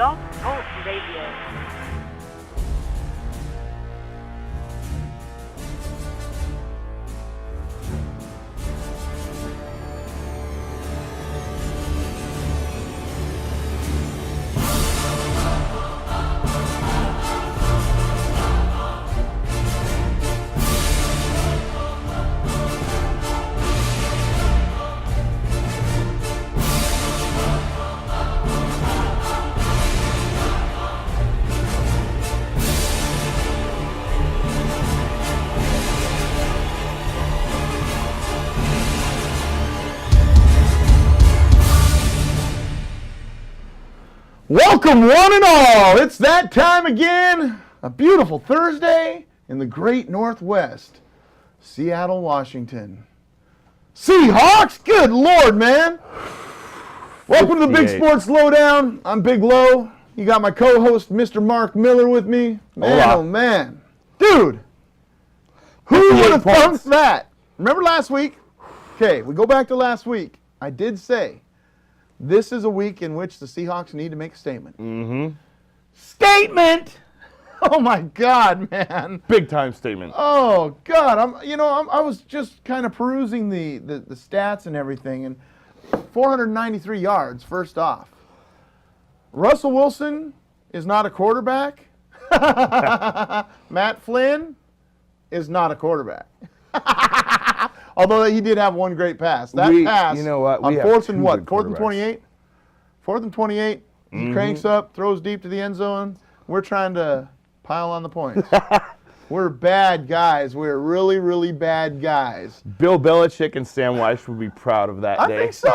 Blog Talk Radio. Welcome one and all. It's that time again. A beautiful Thursday in the great Northwest. Seattle, Washington. Seahawks? Good Lord, man. Welcome to the Big Sports Lowdown. I'm Big Low. You got my co-host, Mr. Mark Miller, with me. Man, Hola. oh man. Dude, who would have thunk that? Remember last week? Okay, we go back to last week. I did say this is a week in which the Seahawks need to make a statement. Mm-hmm. Statement! Oh my God, man! Big time statement. Oh God, I was just kind of perusing the stats and everything, and 493 yards. First off, Russell Wilson is not a quarterback. Matt Flynn is not a quarterback. Although he did have one great pass. That pass, you know what? on We have fourth and two what? good Fourth and quarterbacks. 28? Fourth and 28. He cranks up, throws deep to the end zone. We're trying to pile on the points. We're bad guys. We're really, really bad guys. Bill Belichick and Sam Weiss would be proud of that I day. think so.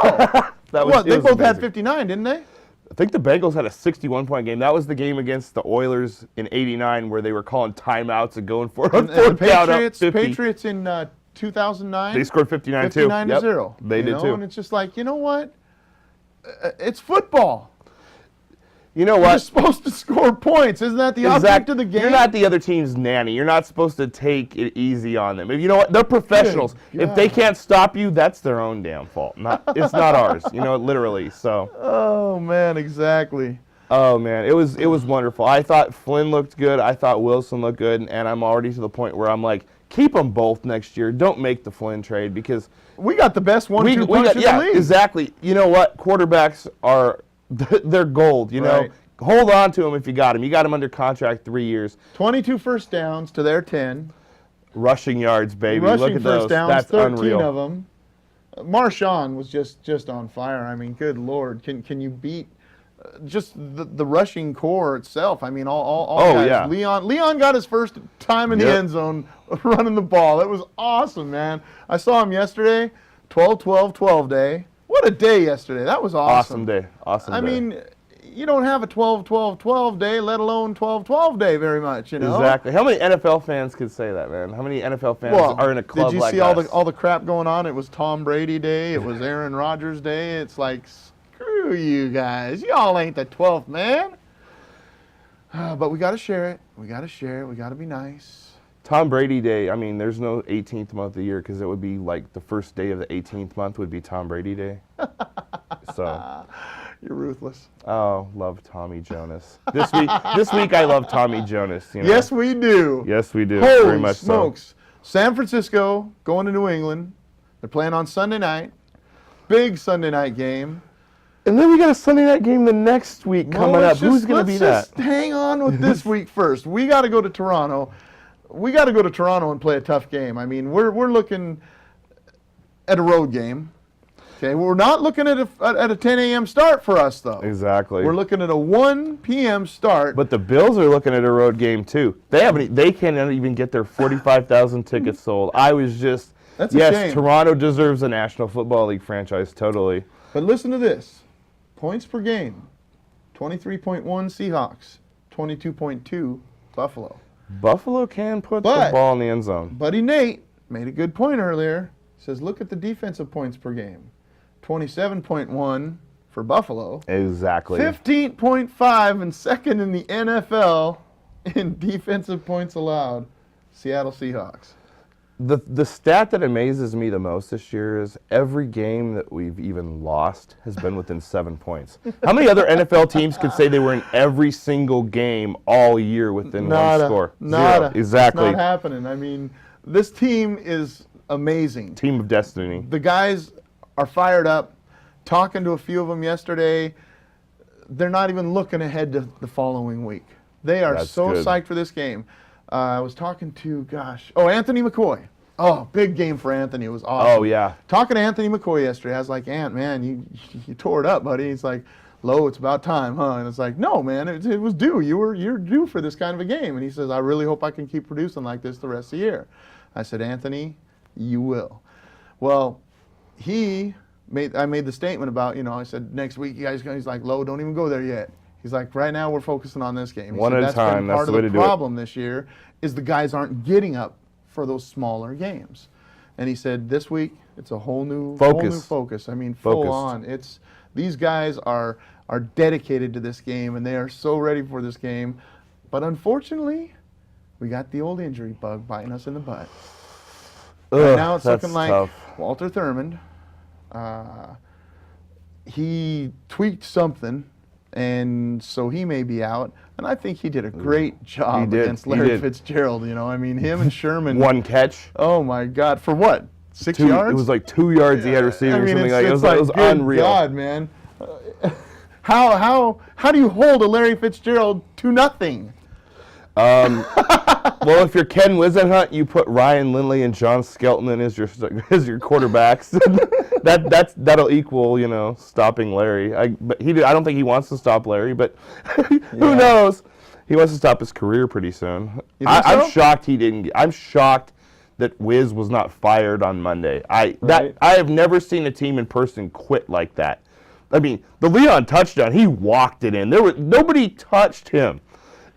That What? They was both had amazing. 59, didn't they? I think the Bengals had a 61-point game. That was the game against the Oilers in '89 where they were calling timeouts and going for it. And the Patriots in 2009. They scored 59 too. 59 to Yep. 0. They did too. And it's just like, you know what? It's football. You know You're what? supposed to score points. Isn't that the object of the game? You're not the other team's nanny. You're not supposed to take it easy on them. If you know what? They're professionals. Good If they God. can't stop you, that's their own damn fault. It's not ours. You know, literally. So. Oh, man, exactly. Oh man, it was wonderful. I thought Flynn looked good. I thought Wilson looked good, and I'm already to the point where I'm like, keep them both next year. Don't make the Flynn trade because We got the best one-two punch in the league. exactly. You know what? Quarterbacks are they're gold. You know, Right. hold on to them if you got them. You got them under contract 3 years. 22 first downs to their 10. Rushing yards, baby. Rushing Look at first those. downs, That's 13 unreal. of them. Marshawn was just on fire. I mean, good Lord. Can you beat just the rushing core itself? I mean, all Oh, guys. yeah. Leon got his first time in the Yep. end zone running the ball. It was awesome, man. I saw him yesterday, 12-12-12 day. What a day yesterday. That was awesome. Awesome day. Awesome I day. mean, you don't have a 12-12-12 day, let alone 12-12 day very much, you know? Exactly. How many NFL fans could say that, man? How many NFL fans Well, are in a club did you like see us? all the crap going on? It was Tom Brady Day. It was Aaron Rodgers Day. It's like, screw you guys. Y'all ain't the 12th man. But we got to share it. We got to share it. We got to be nice. Tom Brady Day, I mean, there's no 18th month of the year because it would be like the first day of the 18th month would be Tom Brady Day. So, You're ruthless. oh, love Tommy Jonas. This week I love Tommy Jonas. You know? Yes, we do. Yes, we do. Very Holy much smokes. San Francisco going to New England. They're playing on Sunday night. Big Sunday night game. so. And then we got a Sunday night game the next week coming Well, up. Who's going to be that? Let's just hang on with this week first. We got to go to Toronto. We got to go to Toronto and play a tough game. I mean, we're looking at a road game. Okay, we're not looking at a 10 a.m. start for us though. Exactly. We're looking at a 1 p.m. start. But the Bills are looking at a road game too. They can't even get their 45,000 tickets sold. I was just That's a yes, shame. Toronto deserves a National Football League franchise totally. But listen to this: points per game, 23.1 Seahawks, 22.2 Buffalo. Buffalo can put But- the ball in the end zone. Buddy Nate made a good point earlier. Says, look at the defensive points per game. 27.1 for Buffalo. Exactly. 15.5 and second in the NFL in defensive points allowed. Seattle Seahawks. The stat that amazes me the most this year is every game that we've even lost has been within 7 points. How many other NFL teams could say they were in every single game all year within one score? Nada. Zero. Exactly. It's not happening. I mean, this team is amazing. Team of destiny. The guys are fired up. Talking to a few of them yesterday, they're not even looking ahead to the following week. They are That's so good. psyched for this game. I was talking to, Anthony McCoy. Oh, big game for Anthony. It was awesome. Oh, yeah. Talking to Anthony McCoy yesterday, I was like, Ant, man, you tore it up, buddy. He's like, Lo, it's about time, huh? And it's like, no, man, it was due. You're due for this kind of a game. And he says, I really hope I can keep producing like this the rest of the year. I said, Anthony, you will. Well, I made the statement about, I said, next week you guys, he's like, Lo, don't even go there yet. He's like, right now we're focusing on this game. He One said, at a time. That's part the of way the to do it. problem this year is the guys aren't getting up for those smaller games. And he said, this week it's a whole new focus. I mean, full Focused. on. These guys are dedicated to this game and they are so ready for this game. But unfortunately, we got the old injury bug biting us in the butt. Right now it's that's looking like tough. Walter Thurmond. He tweaked something, and so he may be out. And I think he did a great job did. against He Larry did. Fitzgerald. I mean, him and Sherman. One catch. Oh my God! For what? 6 yards? It was like 2 yards he had receiving I or mean, something it's, like that. it's It was good unreal. God, man. How do you hold a Larry Fitzgerald to nothing? Well, if you're Ken Wisenhunt, you put Ryan Lindley and John Skelton in as your quarterbacks. That'll equal, stopping Larry. I don't think he wants to stop Larry, but who knows? He wants to stop his career pretty soon. You think I'm so? shocked he didn't. I'm shocked that Wiz was not fired on Monday. I have never seen a team in person quit like that. I mean, the Leon touchdown, he walked it in. Nobody touched him.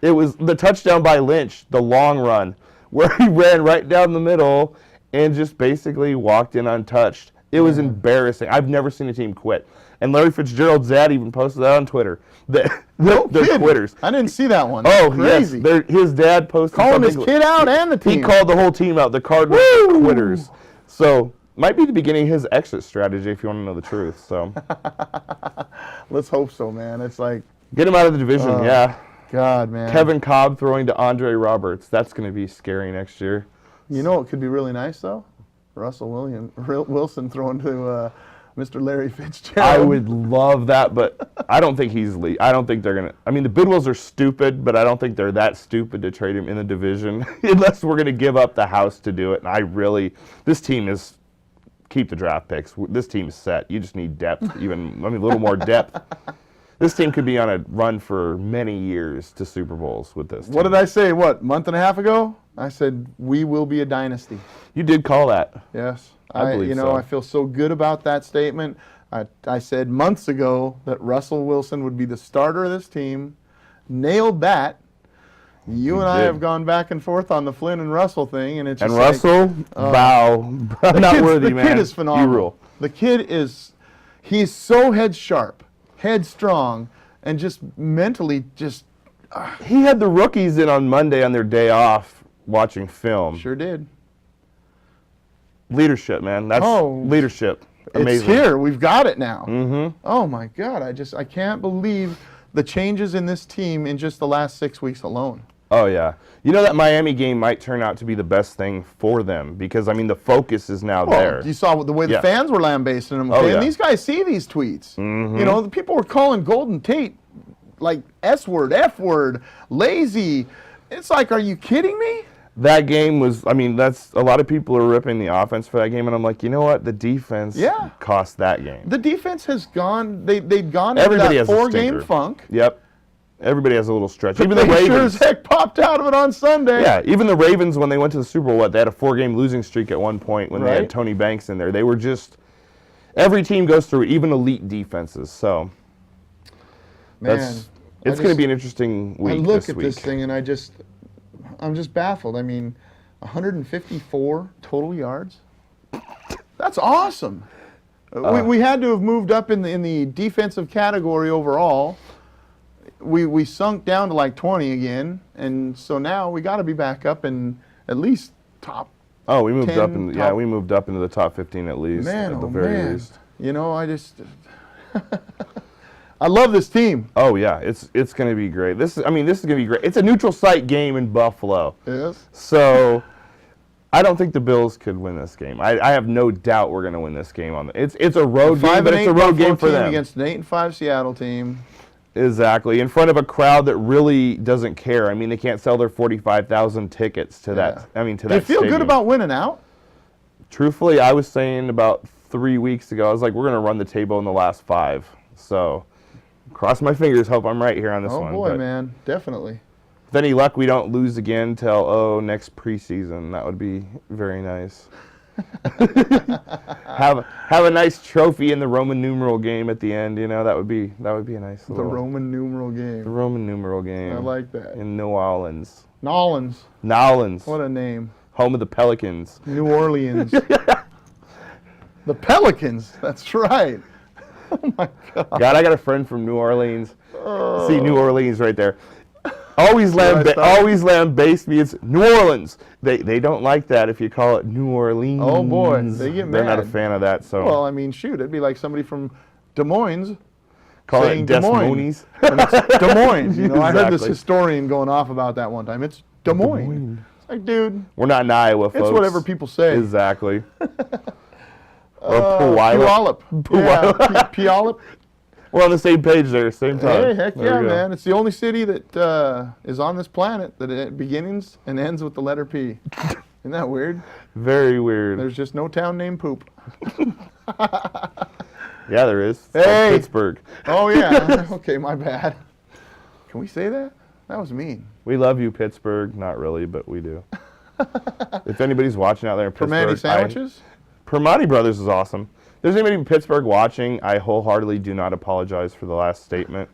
It was the touchdown by Lynch, the long run, where he ran right down the middle and just basically walked in untouched. It was embarrassing. I've never seen a team quit. And Larry Fitzgerald's dad even posted that on Twitter. They're quitters. I didn't see that one. Oh, Crazy. yes. His dad posted Calling his something. kid out and the team. He called the whole team out. The Cardinals Woo! are quitters. So might be the beginning of his exit strategy if you want to know the truth. So Let's hope so, man. It's like, get him out of the division. Yeah. God, man. Kevin Cobb throwing to Andre Roberts. That's going to be scary next year. You know what could be really nice, though? Russell Wilson throwing to Mr. Larry Fitzgerald. I would love that, but I don't think I don't think they're going to. I mean, the Bidwells are stupid, but I don't think they're that stupid to trade him in the division unless we're going to give up the house to do it. And this team is, keep the draft picks. This team is set. You just need depth, a little more depth. This team could be on a run for many years to Super Bowls with this team. What did I say? Month and a half ago? I said, we will be a dynasty. You did call that. Yes. I believe so. I feel so good about that statement. I said months ago that Russell Wilson would be the starter of this team. Nailed that. You and I did. have gone back and forth on the Flynn and Russell thing, and it's And just Russell, bow. Not worthy, man. The kid is phenomenal. You rule. The kid he's so head sharp, headstrong, and just mentally just He had the rookies in on Monday on their day off watching film. sure did. Leadership, man. That's leadership. Amazing. It's here. We've got it now. Mm-hmm. Oh my God! I can't believe the changes in this team in just the last 6 weeks alone. Oh, yeah. That Miami game might turn out to be the best thing for them because, the focus is now there. You saw the way the Yeah. fans were lambasting them. Oh, Okay? yeah. And these guys see these tweets. Mm-hmm. The people were calling Golden Tate like S word, F word, lazy. It's like, are you kidding me? That game was, that's a lot of people are ripping the offense for that game, and I'm like, you know what? The defense cost that game. The defense has gone. They'd gone Everybody into has that a stinker. 4-game funk. Yep. Everybody has a little stretch. But Even the they sure Ravens. as heck popped out of it on Sunday. Yeah, even the Ravens, when they went to the Super Bowl, they had a 4-game losing streak at one point when they Right. had Tony Banks in there. They were just, every team goes through it, even elite defenses. So Man, it's going to be an interesting week. I look this at week. this thing and I'm just baffled. 154 total yards. That's awesome. We had to have moved up in the defensive category overall. We sunk down to like 20 again, and so now we got to be back up in at least top Oh, we moved 10 up in top- we moved up into the top 15 at least. Man, at the oh very man. least. You know, I just I love this team. Oh yeah, it's going to be great. This is going to be great. It's a neutral site game in Buffalo. Yes. So I don't think the Bills could win this game. I have no doubt we're going to win this game it's a road game, but it's a road game for them. Against an 8-5 Seattle team. Exactly. In front of a crowd that really doesn't care. I mean, they can't sell their 45,000 tickets to that. Yeah. To Do you that feel stadium. good about winning out? Truthfully, I was saying about 3 weeks ago, I was like, we're going to run the table in the last 5. So, cross my fingers, hope I'm right here on this one. Oh boy, But man, definitely. with any luck, we don't lose again till next preseason. That would be very nice. have a nice trophy in the Roman numeral game at the end. You know, that would be a nice The little Roman numeral the game. Roman numeral game. I like that. In New Orleans. Nolans. Nolans, What a name. home of the Pelicans. New Orleans. The Pelicans. That's right. Oh my God. God, I got a friend from New Orleans. Oh. See New Orleans right there. I thought- Always lambaste me. It's New Orleans. They don't like that if you call it New Orleans. Oh, boy, they get They're not a mad. fan of that. So Well, I mean, shoot, it'd be like somebody from Des Moines call saying it Des Des Moines. Moines. When it's Des Moines. You know, I heard this Exactly. historian going off about that one time. It's Des Moines. Moines. It's like, dude, We're not in Iowa, folks. it's whatever people say. Exactly. Or Puyallup. Puyallup. Yeah, Puyallup. We're on the same page there, same time. Hey, heck There yeah, we go. man. It's the only city that is on this planet that it begins and ends with the letter P. Isn't that weird? Very weird. There's just no town named Poop. Yeah, there is. It's Hey! called Pittsburgh. Oh, yeah. Okay, my bad. Can we say that? That was mean. We love you, Pittsburgh. Not really, but we do. If anybody's watching out there in Pittsburgh, Permane sandwiches? Permane Brothers is awesome. If there's anybody in Pittsburgh watching, I wholeheartly do not apologize for the last statement.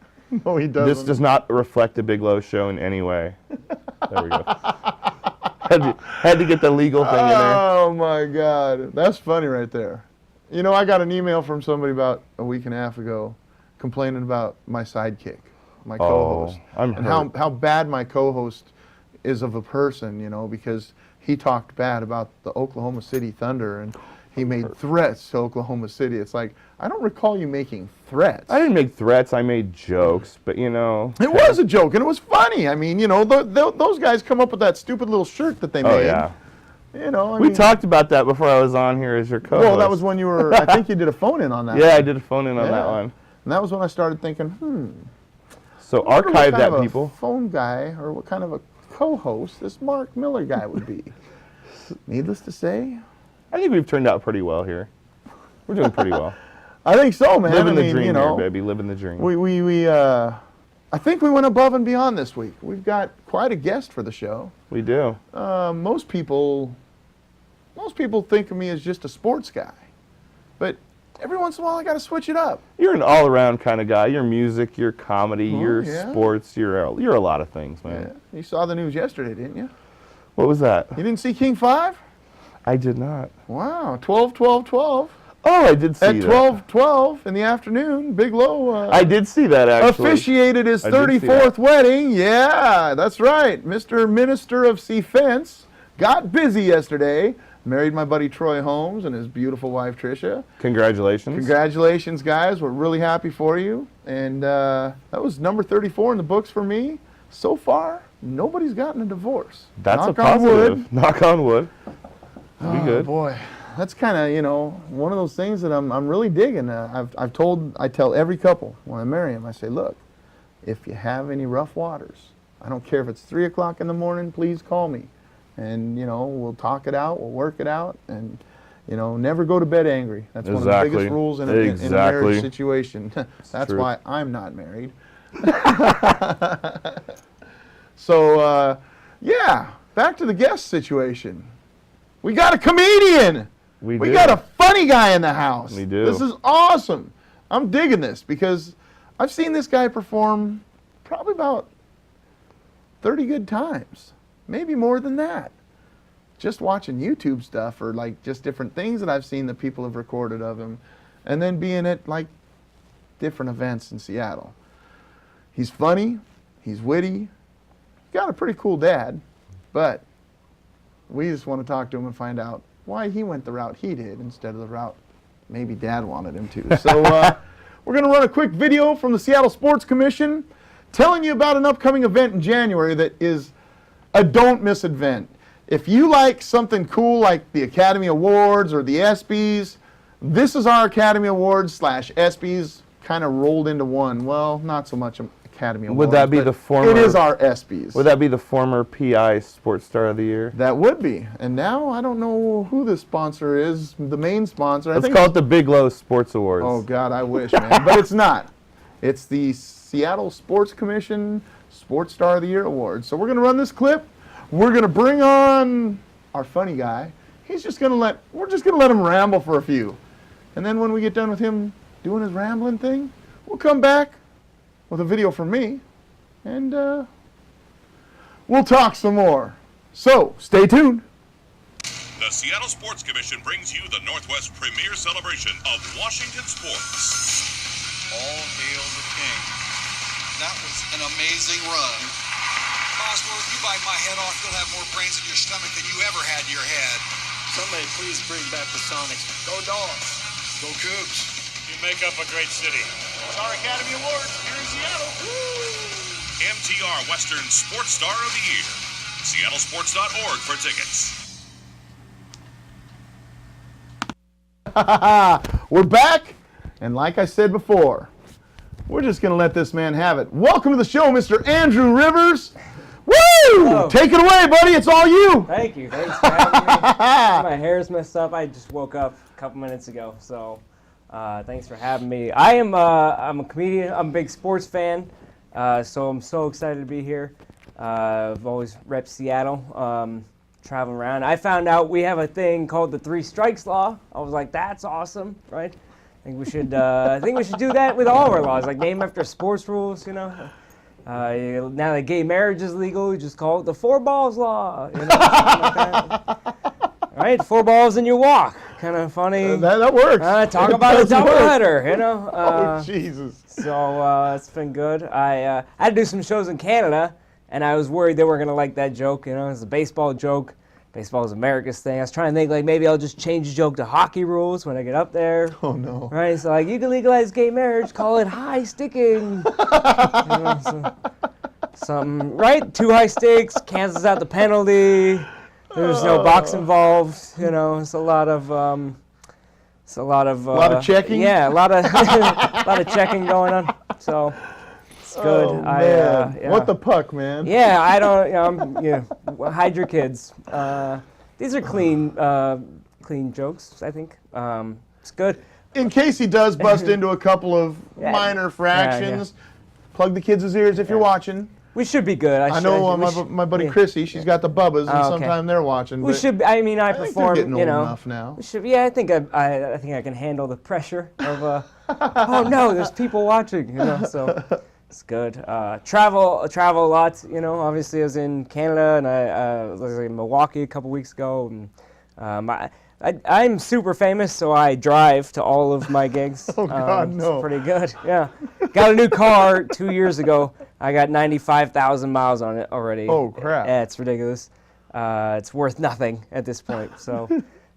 No, he doesn't. This does not reflect the Big Low Show in any way. There we go. Had to get the legal thing in there. Oh, my God. That's funny right there. You know, I got an email from somebody about a week and a half ago complaining about my sidekick, my co-host. I'm and hurt. how bad my co-host is of a person, you know, because he talked bad about the Oklahoma City Thunder and he made threats to Oklahoma City. It's like, I don't recall you making threats. I didn't make threats. I made jokes, but you know. It was a joke, and it was funny. I mean, you know, those guys come up with that stupid little shirt that they made. Oh yeah. You know, I We mean, talked about that before I was on here as your co-host. well, that was when you were, I think you did a phone-in on that. Yeah, I did a phone in on that Yeah. one. And that was when I started thinking, So I wonder what archive kind that, of a people. phone guy or what kind of a co-host this Mark Miller guy would be. Needless to say, I think we've turned out pretty well here. We're doing pretty well. I think so, man. Living I the mean, dream you know, here, baby. Living the dream. I think we went above and beyond this week. We've got quite a guest for the show. We do. Most people think of me as just a sports guy, but every once in a while I got to switch it up. You're an all-around kind of guy. You're music, you're comedy, you're yeah. sports, you're a lot of things, man. Yeah. You saw the news yesterday, didn't you? What was that? You didn't see King 5? I did not. Wow, 12, 12, 12. Oh, I did see At that. 12, 12 in the afternoon, Big Low I did see that actually. officiated his I did see 34th wedding. Yeah, that's right. Mr. Minister of Defense got busy yesterday. Married my buddy Troy Holmes and his beautiful wife Tricia. Congratulations. Congratulations, guys. We're really happy for you. And that was number 34 in the books for me. So far, nobody's gotten a divorce. That's Knock a on wood. positive. Knock on wood. Be Oh, good. boy. That's kind of, you know, one of those things that I'm really digging. I tell every couple when I marry them, I say, look, if you have any rough waters, I don't care if it's 3 o'clock in the morning, please call me. And, you know, we'll talk it out, we'll work it out, and, you know, never go to bed angry. That's one of the Exactly. biggest rules in a marriage Exactly. situation. That's true. why I'm not married. So, yeah, back to the guest situation. We got a comedian. We do. got a funny guy in the house. We do. This is awesome. I'm digging this because I've seen this guy perform probably about 30 good times, maybe more than that. Just watching YouTube stuff or like just different things that I've seen that people have recorded of him, and then being at like different events in Seattle. He's funny, he's witty, got a pretty cool dad, but We just want to talk to him and find out why he went the route he did instead of the route maybe Dad wanted him to. So we're going to run a quick video from the Seattle Sports Commission telling you about an upcoming event in January that is a don't miss event. If you like something cool like the Academy Awards or the ESPYs, this is our Academy Awards / ESPYs kind of rolled into one. Well, not so much Academy Awards. Would that be the former? It is our ESPYs. Would that be the former PI Sports Star of the Year? That would be. And now I don't know who the sponsor is, the main sponsor. Let's call it the Big Low Sports Awards. Oh, God, I wish, man. But it's not. It's the Seattle Sports Commission Sports Star of the Year Award. So we're going to run this clip. We're going to bring on our funny guy. We're just going to let him ramble for a few. And then when we get done with him doing his rambling thing, we'll come back with a video from me, and we'll talk some more. So, stay tuned. The Seattle Sports Commission brings you the Northwest premier celebration of Washington sports. All hail the king. That was an amazing run. Bosworth, if you bite my head off, you'll have more brains in your stomach than you ever had in your head. Somebody please bring back the Sonics. Go Dogs. Go Cougs. You make up a great city. It's our Academy Awards here in Seattle. Woo! MTR Western Sports Star of the Year. SeattleSports.org for tickets. We're back, and like I said before, we're just going to let this man have it. Welcome to the show, Mr. Andrew Rivers. Woo! Hello. Take it away, buddy. It's all you. Thank you. Thanks for having me. My hair's messed up. I just woke up a couple minutes ago, so thanks for having me. I'm a comedian. I'm a big sports fan, so I'm so excited to be here. I've always repped Seattle, traveling around. I found out we have a thing called the 3 Strikes Law. I was like, that's awesome, right? I think we should do that with all of our laws, like name after sports rules, you know. Now that gay marriage is legal, you just call it the 4 balls law. You know, something like that. Right, 4 balls and you walk. Kind of funny. That works. Talk It about a does work. doubleheader, you know. Oh, Jesus. So it's been good. I had to do some shows in Canada, and I was worried they weren't gonna like that joke. You know, it's a baseball joke. Baseball is America's thing. I was trying to think, like, maybe I'll just change the joke to hockey rules when I get up there. Oh, no. Right, so like, you can legalize gay marriage, call it high sticking. You know, so, something, right? 2 high sticks, cancels out the penalty. There's no box involved. You know, it's a lot of checking? Yeah, a lot of checking going on. So it's good. Oh, man. Yeah. What the puck, man? Yeah, I don't. Hide your kids. These are clean jokes. I think it's good. In case he does bust into a couple of Yeah. minor fractions, plug the kids' ears if you're watching. We should be good. I know my buddy Chrissy, she's got the bubbas, and Oh, okay. sometime they're watching. We but should. I mean, I I think perform. they're getting you old know, enough now. we should. Yeah, I think I can handle the pressure of. Oh no, there's people watching. You know, so it's good. Travel a lot. You know, obviously I was in Canada and I was in Milwaukee a couple weeks ago. And, I'm super famous, so I drive to all of my gigs. Oh, God, no. It's pretty good. Yeah, got a new car 2 years ago. I got 95,000 miles on it already. Oh, crap. Yeah, it's ridiculous. It's worth nothing at this point. So,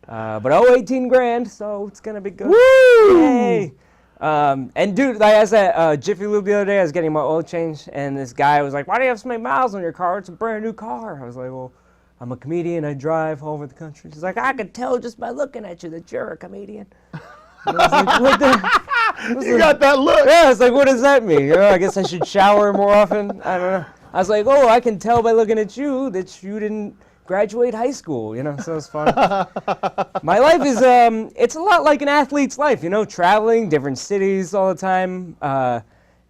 but 18 grand, so it's gonna be good. Woo! Yay! And dude, like I was at Jiffy Lube the other day. I was getting my oil changed, and this guy was like, "Why do you have so many miles on your car? It's a brand new car." I was like, "Well, I'm a comedian. I drive all over the country." He's like, "I could tell just by looking at you that you're a comedian." And I was like, "What the?" You got that look. Yeah, I was like, "What does that mean? You know, I guess I should shower more often." I don't know. I was like, "Oh, I can tell by looking at you that you didn't graduate high school." You know, so it's fun. My life is it's a lot like an athlete's life. You know, traveling different cities all the time.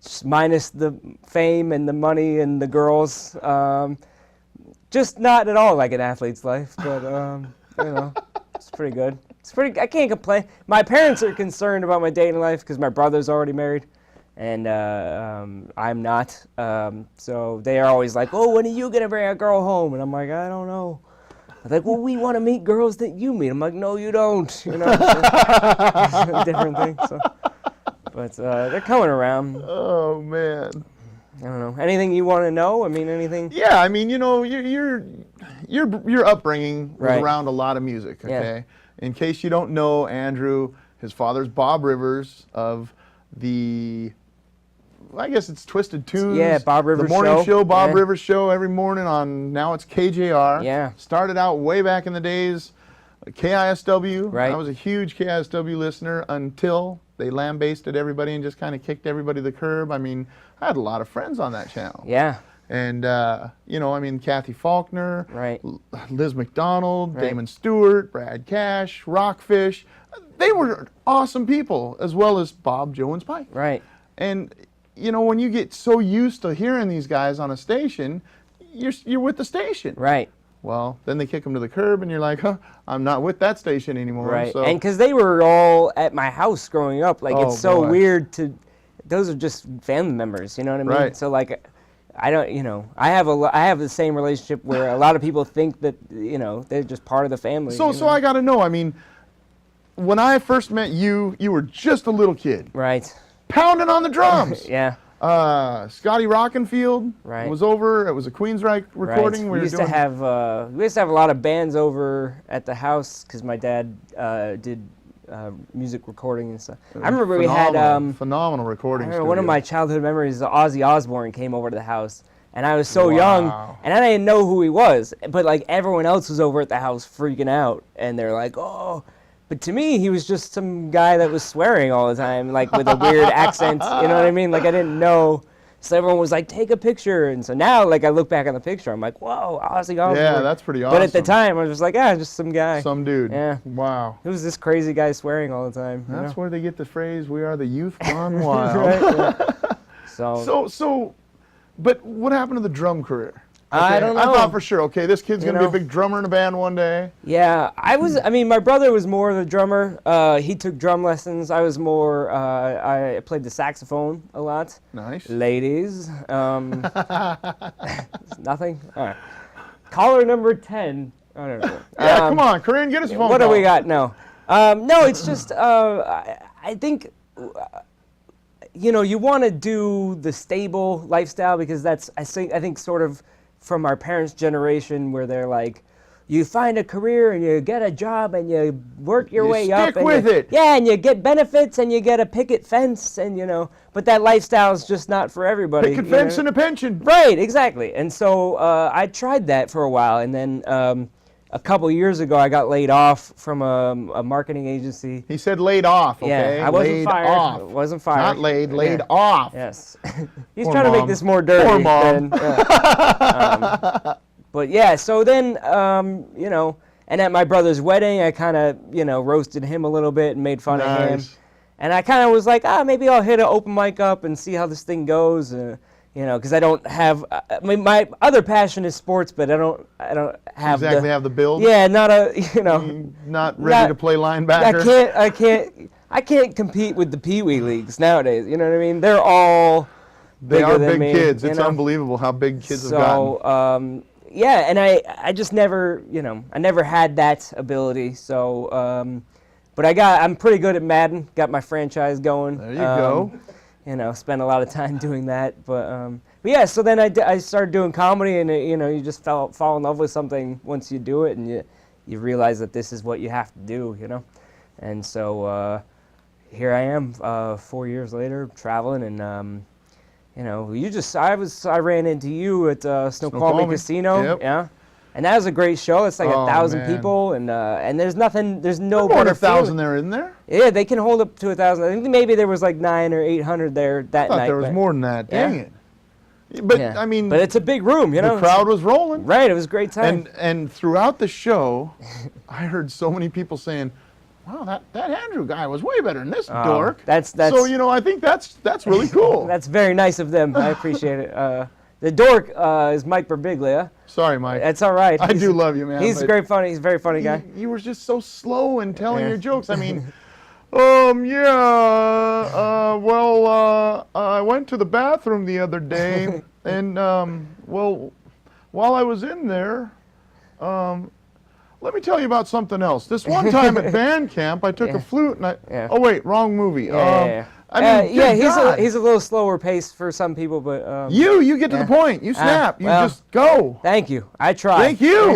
Just minus the fame and the money and the girls. Just not at all like an athlete's life, but you know, it's pretty good. It's pretty. I can't complain. My parents are concerned about my dating life because my brother's already married, and I'm not. So they are always like, "Oh, when are you gonna bring a girl home?" And I'm like, "I don't know." They're like, "Well, we want to meet girls that you meet." I'm like, "No, you don't." You know, so, different thing. So, but they're coming around. Oh, man. I don't know. Anything you want to know? I mean, anything? Yeah, I mean, you know, your upbringing was Right. around a lot of music. Yeah. Okay, in case you don't know, Andrew, his father's Bob Rivers of the, I guess it's Twisted Tunes. Yeah, Bob Rivers the morning show, Bob Yeah. Rivers show every morning on, now it's KJR. Yeah. Started out way back in the days, KISW. Right. I was a huge KISW listener until they lambasted everybody and just kind of kicked everybody to the curb. I mean, I had a lot of friends on that channel. Yeah. And, you know, I mean, Kathy Faulkner, Right. Liz McDonald, Right. Damon Stewart, Brad Cash, Rockfish. They were awesome people, as well as Bob, Joe, and Spike. Right. And, you know, when you get so used to hearing these guys on a station, you're with the station. Right. Well, then they kick them to the curb, and you're like, huh, I'm not with that station anymore. Right. So, And because they were all at my house growing up, like Oh, it's so boy. weird to. Those are just family members, you know what I mean? Right. So like, I don't, you know, I have the same relationship where a lot of people think that, you know, they're just part of the family. so, you so know? I got to know. I mean, when I first met you, you were just a little kid, Right. pounding on the drums. Yeah. Scotty Rockenfield Right. was over. It was a Queensryche recording. Right. We We used to have a lot of bands over at the house because my dad did music recording and stuff. I remember we had phenomenal recording. I remember one of studio. my childhood memories is Ozzy Osbourne came over to the house, and I was so young, Wow. and I didn't know who he was, but like everyone else was over at the house freaking out, and they're like, oh. But to me, he was just some guy that was swearing all the time, like with a weird accent, you know what I mean? Like I didn't know. So everyone was like, take a picture. And so now, like, I look back on the picture, I'm like, whoa, Ozzy Osbourne. Yeah, that's pretty But at the awesome. time, I was just like, just some guy. Some dude. Yeah. Wow. Who's this crazy guy swearing all the time? you That's know? where they get the phrase, we are the youth gone wild. Right, yeah. So, But what happened to the drum career? I don't know. I thought for sure, okay, this kid's You going to be know? a big drummer in a band one day. yeah, I mean, my brother was more the drummer. He took drum lessons. I was more, I played the saxophone a lot. Nice. Ladies. Nothing? All right. Caller number 10. I don't know. Yeah, come on, Corinne, get us a phone What do call. we got? No. No, it's just, I think, you know, you want to do the stable lifestyle because that's, I think sort of from our parents' generation where they're like, you find a career and you get a job and you work your You way up. stick and with you- it. Yeah, and you get benefits and you get a picket fence and, you know, but that lifestyle is just not for everybody. Picket you know? fence and a pension. Right, exactly. And so I tried that for a while, and then a couple years ago, I got laid off from a marketing agency. He said laid off, okay? Yeah, I wasn't laid fired. Off. Wasn't fired. Not laid, laid Yeah. off. Yes. He's Poor trying to make mom. this more dirty. Poor mom. But yeah, so then, you know, and at my brother's wedding, I kind of, you know, roasted him a little bit and made fun of him. Nice. And I kind of was like, maybe I'll hit an open mic up and see how this thing goes. You know, because I don't have. I mean, my other passion is sports, but I don't have Exactly have the build. Yeah, not a. You know, Not ready Not- to play linebacker. I can't compete with the Pee Wee leagues nowadays. You know what I mean? They're all. They bigger are than big me, kids. you It's know? unbelievable how big kids have gotten. So yeah, and I just never, you know, I never had that ability. So, but I'm pretty good at Madden. Got my franchise going. There you go. You know, spent a lot of time doing that. But yeah, so then I started doing comedy, and you know, you just fall in love with something once you do it, and you realize that this is what you have to do. You know, and so here I am, 4 years later, traveling and. You know, I ran into you at Snoqualmie Snoqualmie, Casino, yep. yeah, and that was a great show. It's like Oh, 1,000 man. people, and there's no More better than 1,000 feeling. there, isn't there? Yeah, they can hold up to 1,000. I think maybe there was like 900 or 800 there that I thought night. there was but, more than that. Yeah. Dang it. But, yeah. I mean, but it's a big room, you know. the crowd was rolling. Right, it was a great time. And throughout the show, I heard so many people saying, wow, that Andrew guy was way better than this dork. that's- So, you know, I think that's really cool. That's very nice of them. I appreciate it. The dork is Mike Birbiglia. Sorry, Mike. That's all right. I do love you, man. He's but great funny. He's a very funny guy. You were just so slow in telling Yeah. your jokes. I mean, I went to the bathroom the other day, and, well, while I was in there, let me tell you about something else. This one time at band camp, I took Yeah. a flute, and Yeah. oh, wait, wrong movie. Yeah. I mean, yeah, good God. he's a little slower paced for some people, but You get to the point. You snap. You well, just go. thank you. I tried. Thank you.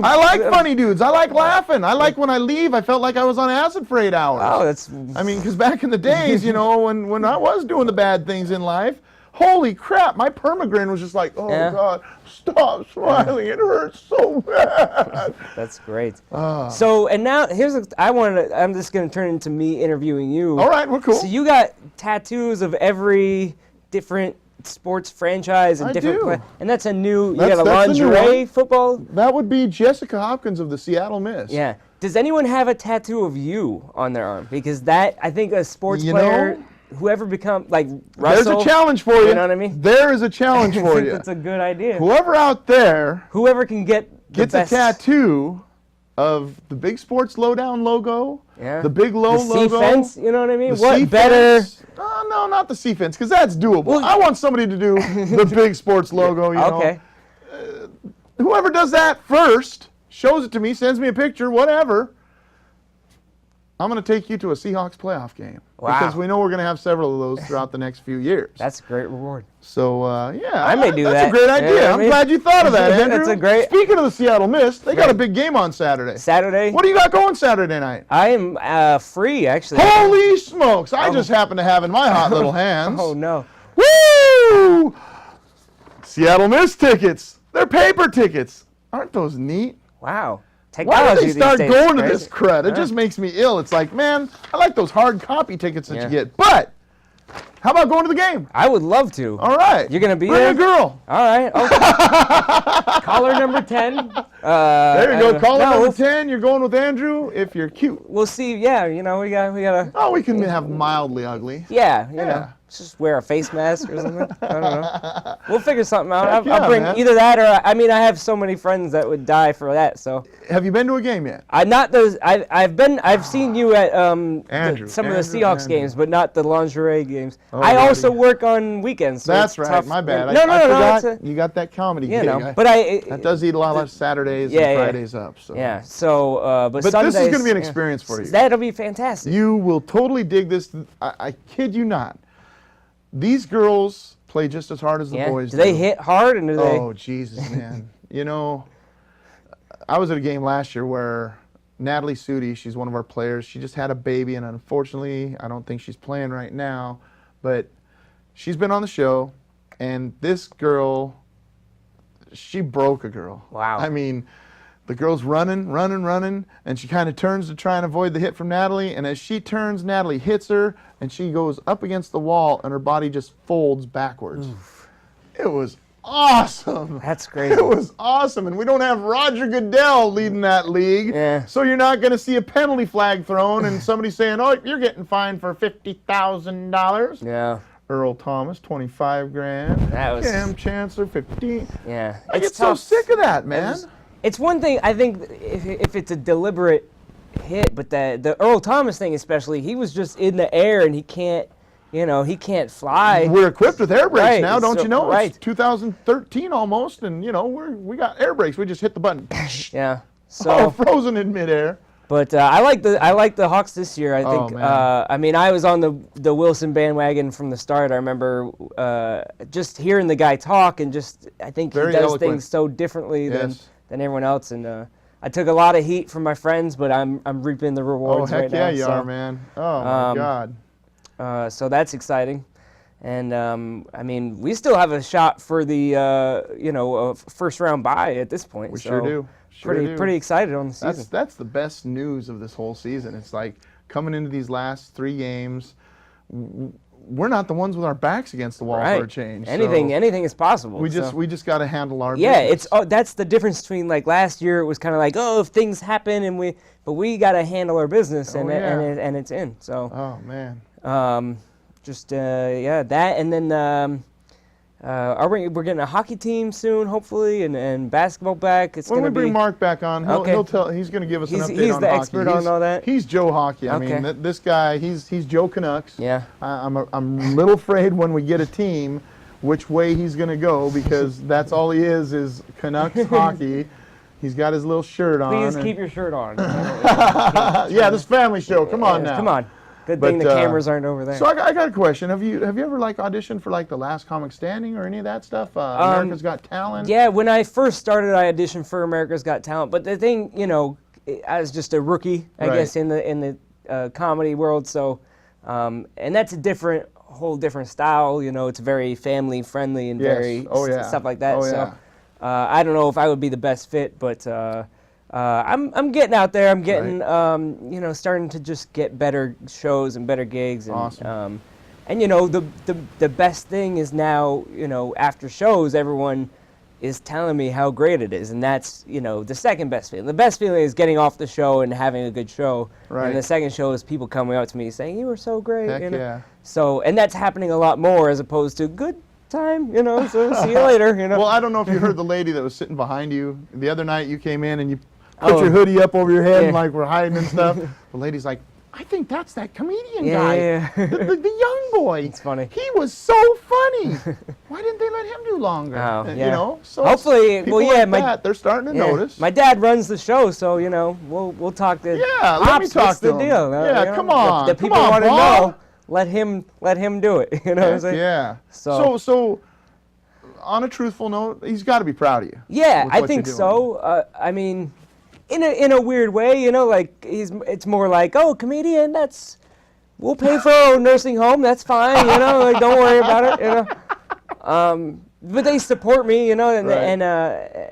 I like funny dudes. I like laughing. I like when I leave, I felt like I was on acid for 8 hours. Oh, that's. I mean, because back in the days, you know, when I was doing the bad things in life, holy crap, my permagrin was just like, oh, Yeah. God, stop smiling. It hurts so bad. That's great. So, and now I'm just gonna turn into me interviewing you. All right, we're cool. So you got tattoos of every different sports franchise and I different do. and that's a new. You That's- got a that's the new lingerie one. football. That would be Jessica Hopkins of the Seattle Mist. Yeah. Does anyone have a tattoo of you on their arm? Because that I think a sports You player, know, whoever become like There's Russell. a challenge for you. You know what I mean? There is a challenge I for think you. that's a good idea. Whoever out there Whoever can get the gets a best tattoo of the Big Sports Lowdown logo, Yeah. the Big Low the sea logo, fence, you know what I mean? the What sea better? fence. No, not the sea fence, because that's doable. Well, I want somebody to do the Big Sports logo. You know, Okay. whoever does that first shows it to me, sends me a picture, whatever. I'm going to take you to a Seahawks playoff game Wow. because we know we're going to have several of those throughout the next few years. That's a great reward. So, yeah. I may do that's that. a great idea. Yeah, I I'm mean- glad you thought of that, Andrew. That's a great- Speaking of the Seattle Mist, they got a Right. big game on Saturday. Saturday. What do you got going Saturday night? I am free actually. Holy smokes! I just happen to have in my hot little hands. Oh no. Woo! Seattle Mist tickets. They're paper tickets. Aren't those neat? Wow. Why Technology did they these start days going is to this crazy. crud? It just makes me ill. It's like, man, I like those hard copy tickets that Yeah. you get. But how about going to the game? I would love to. All right. You're gonna be Bring there? a girl. All right. Okay. Caller number 10. There you go. Caller no, number we'll, 10. You're going with Andrew if you're cute. we'll see. Yeah, you know, we gotta. Oh, we can have mildly ugly. Yeah, you Yeah. know, just wear a face mask or something. I don't know. We'll figure something out. Heck I'll yeah, bring man. either that or I mean, I have so many friends that would die for that. So Have you been to a game yet? I'm not those. I've seen you at Andrew, some of the Andrew, Seahawks Andrew. games, but not the lingerie games. Oh, I also buddy. work on weekends. So That's it's right. tough. My bad. No, I no, forgot it's a, you got that comedy you gig. know, but I. That does eat a lot of Saturdays Yeah, and yeah. Fridays up. So. Yeah. So, but But Sundays, this is going to be an yeah. experience for you. That'll be fantastic. You will totally dig this. I kid you not. These girls play just as hard as the Yeah. boys Do they hit hard and do they? Oh, Jesus, man. You know, I was at a game last year where Natalie Sudi, she's one of our players, she just had a baby, and unfortunately, I don't think she's playing right now, but she's been on the show, and this girl, she broke a girl. Wow. I mean, the girl's running, and she kind of turns to try and avoid the hit from Natalie, and as she turns, Natalie hits her, and she goes up against the wall, and her body just folds backwards. It was awesome. That's crazy. It was awesome, and we don't have Roger Goodell leading that league, Yeah. so you're not going to see a penalty flag thrown and somebody saying, "Oh, you're getting fined for $50,000." Yeah. Earl Thomas, 25 grand. That was- Cam Chancellor, 15. Yeah. I It's get so tough. sick of that, man. It's one thing I think if it's a deliberate hit, but the Earl Thomas thing especially, he was just in the air and he can't fly. We're equipped with air brakes Right, now, don't so- you know? right. It's 2013 almost, and you know we got air brakes. We just hit the button. Yeah. So, Oh, frozen in midair. but I like the Hawks this year. I think. Oh, man. I mean, I was on the Wilson bandwagon from the start. I remember just hearing the guy talk and just I think Very he does eloquent. things so differently Yes. than everyone else. And I took a lot of heat from my friends, but I'm reaping the Oh, rewards heck right yeah, now. you so. are, man. Oh, my God. So that's exciting, and I mean we still have a shot for the first round bye at this point. We so sure do. Sure do. pretty excited on the season. That's the best news of this whole season. It's like coming into these last 3 games, we're not the ones with our backs against the wall right. for a change. so Anything is possible. we so. just got to handle our Yeah, business. that's the difference between like last year. It was kind of like if things happen but we got to handle our business Oh, and yeah. and it's in. So Oh man. that and then. We're getting a hockey team soon, hopefully, and basketball back. It's When gonna we bring be Mark back on, Okay. he's going to give us an He's- update he's on the hockey. expert on all that? He's Joe Hockey. I Okay. mean, this guy, he's Joe Canucks. Yeah. I'm a little afraid when we get a team, which way he's going to go because that's all he is Canucks hockey. He's got his little shirt on. Please and- keep your shirt on. yeah, this family show. Come on now. Come on. Good thing the cameras aren't over there. So I got a question. Have you ever like auditioned for like The Last Comic Standing or any of that stuff? America's Got Talent. Yeah, when I first started, I auditioned for America's Got Talent. But the thing, I was just a rookie, I Right. guess, in the comedy world. So, and that's a whole different style. It's very family friendly and Yes. very Oh, yeah. stuff like that. Oh, So, yeah. I don't know if I would be the best fit, but I'm getting out there. I'm getting starting to just get better shows and better gigs. And, Awesome. And the best thing is now, after shows, everyone is telling me how great it is, and that's the second best feeling. The best feeling is getting off the show and having a good show, Right. and the second show is people coming up to me saying you were so great. Heck yeah. So, and that's happening a lot more as opposed to good time. So see you later. Well, I don't know if you heard the lady that was sitting behind you the other night. You came in and you put Oh. your hoodie up over your head and Yeah. like we're hiding and stuff. The lady's like, I think that's that comedian Yeah, guy, yeah, yeah. the young boy. It's funny. He was so funny. Why didn't they let him do longer? Oh, You yeah. know. So Hopefully- people well, yeah, like that, they're starting to Yeah. notice. My dad runs the show, so we'll talk to. Yeah, let me Pops, talk what's to the him. deal? Yeah, come on, The come people on, want to Paul. know. Let him do it. You know what I'm saying? Yeah. So- So on a truthful note, he's got to be proud of you. Yeah, with I what think you're so. I mean, in a weird way, like it's more like, oh, comedian, we'll pay for our own nursing home. That's fine. Like don't worry about it. But they support me, and Right.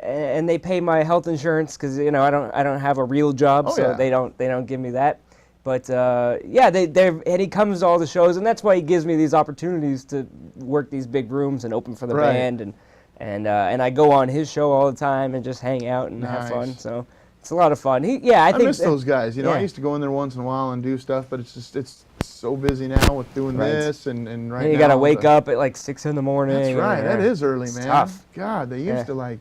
and they pay my health insurance because I don't have a real job, Oh, so yeah. they don't give me that. But yeah, and he comes to all the shows, and that's why he gives me these opportunities to work these big rooms and open for the Right. band, and I go on his show all the time and just hang out and have fun. Nice. So it's a lot of fun. I I think miss those guys. I yeah. used to go in there once in a while and do stuff, but it's so busy now with doing Right. this and right And you now. got to wake up at like 6 in the morning. That's right. That is early, It's man. tough. God, they used Yeah. to like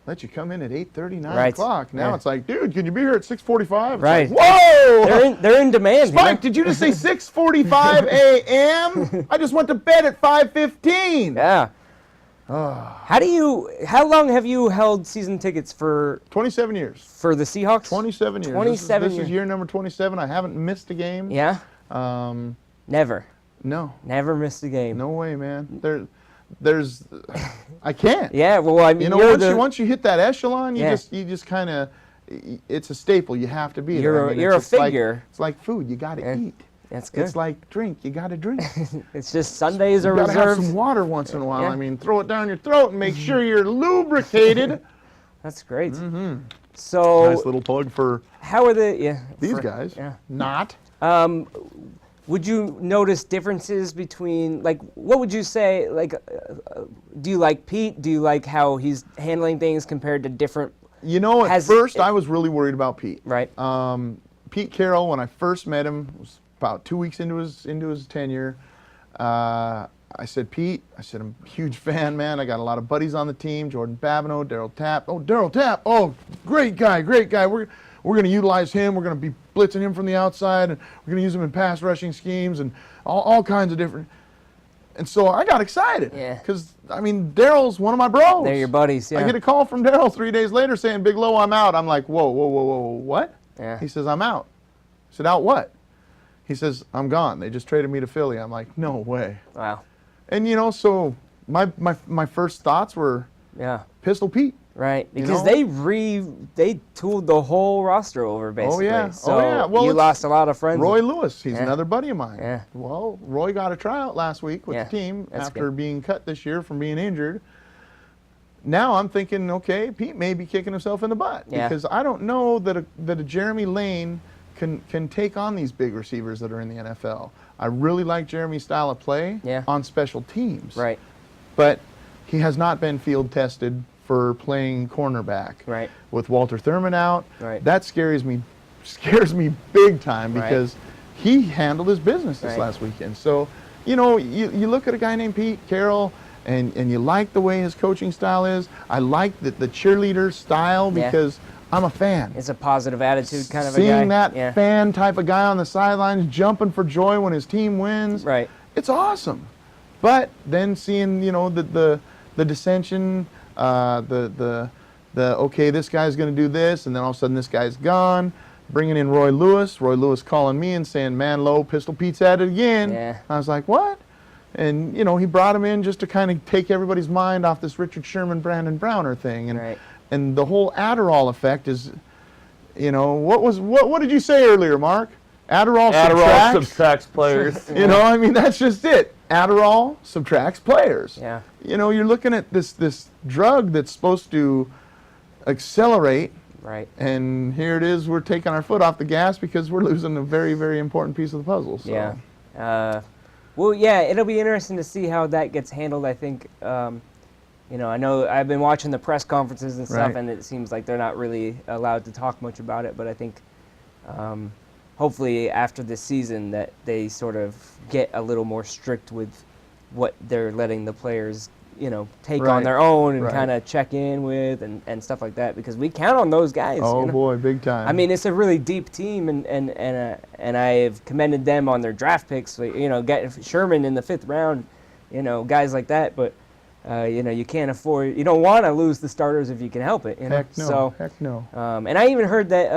let you come in at 8:30, 9 Right. o'clock. Now Yeah. it's like, dude, can you be here at 6:45? It's Right. Like, whoa! They're in demand. Spike, did you just say 6:45 a.m.? I just went to bed at 5:15. Yeah. How long have you held season tickets for 27 years. the Seahawks? 27 years. 27 This is years. year number 27. I haven't missed a game. Yeah. Never. No. Never missed a game. No way, man. There's I can't. Yeah. Well, I mean, You know, you're once you hit that echelon, Yeah. you just kind of, it's a staple. You have to be You're there. a- I mean, you're a it's just like- figure. it's like food. You got to Yeah. eat. That's good. It's like drink. You got to drink. It's just Sundays are You got to have reserved. some water once in a while. Yeah. I mean, throw it down your throat and make sure you're lubricated. That's great. So Nice little plug for how are these guys. Yeah. Not. Would you notice differences between, like, what would you say, like, do you like Pete? Do you like how he's handling things compared to different, You know, at Has first it- I was really worried about Pete. right? Pete Carroll, when I first met him, was about 2 weeks into his tenure. I said, Pete, I'm a huge fan, man. I got a lot of buddies on the team. Jordan Babineau, Daryl Tapp. Oh, Daryl Tapp. Oh, great guy. We're going to utilize him. We're going to be blitzing him from the outside, and we're going to use him in pass rushing schemes and all kinds of different. And so I got excited. Yeah. Because, I mean, Daryl's one of my bros. They're your buddies, yeah. I get a call from Daryl 3 days later saying, Big Low, I'm out. I'm like, whoa, what? Yeah. He says, I'm out. I said, out what? He says, I'm gone. They just traded me to Philly. I'm like, no way. Wow. And, so my first thoughts were Yeah. Pistol Pete. Right. You Because know? they tooled the whole roster over, basically. yeah. Oh, So yeah. Well, you it's lost a lot of friends. Roy Lewis, he's Yeah. another buddy of mine. Yeah. Well, Roy got a tryout last week with Yeah. the team That's after good. being cut this year from being injured. Now I'm thinking, okay, Pete may be kicking himself in the butt Yeah. because I don't know that a Jeremy Lane can take on these big receivers that are in the NFL. I really like Jeremy's style of play Yeah. on special teams. Right. But he has not been field tested for playing cornerback. Right. With Walter Thurman out, Right. that scares me big time Right. because he handled his business this Right. last weekend. So, you look at a guy named Pete Carroll and you like the way his coaching style is. I like the cheerleader style Yeah. because I'm a fan. It's a positive attitude kind of a guy. Seeing that Yeah. fan type of guy on the sidelines jumping for joy when his team wins, Right. it's awesome. But then seeing, the dissension, the okay, this guy's going to do this, and then all of a sudden this guy's gone. bringing in Roy Lewis. Roy Lewis calling me and saying, man, Lowe, Pistol Pete's at it again. Yeah. I was like, what? And, he brought him in just to kind of take everybody's mind off this Richard Sherman, Brandon Browner thing. And, Right. and the whole Adderall effect is, what did you say earlier, Mark? Adderall subtracts players. That's just it. Adderall subtracts players. Yeah. You're looking at this drug that's supposed to accelerate. Right. And here it is, we're taking our foot off the gas because we're losing a very, very important piece of the puzzle. So. Yeah. Well, yeah, it'll be interesting to see how that gets handled. I think, I know I've been watching the press conferences and stuff, Right. and it seems like they're not really allowed to talk much about it. But I think, hopefully, after this season, that they sort of get a little more strict with what they're letting the players, take on Right. their own and Right. kind of check in with and stuff like that, because we count on those guys. Oh, boy, big time. I mean, it's a really deep team, and I have commended them on their draft picks. Getting Sherman in the 5th round, guys like that. But you can't afford. You don't want to lose the starters if you can help it. Heck no. So, Heck no. and I even heard that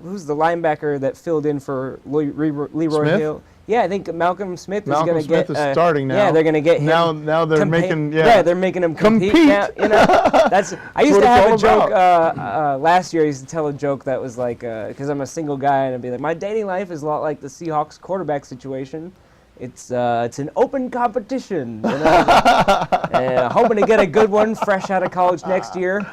who's the linebacker that filled in for Leroy Smith? Hill? Yeah, I think Malcolm Smith is Malcolm going to get. Smith is starting now. Yeah, they're going to get him. Now they're making. Yeah. Yeah, they're making him compete. Now, that's. I used what to have a it's all joke last year. I used to tell a joke that was like, because I'm a single guy, and I'd be like, my dating life is a lot like the Seahawks quarterback situation. It's an open competition. Hoping to get a good one fresh out of college next year.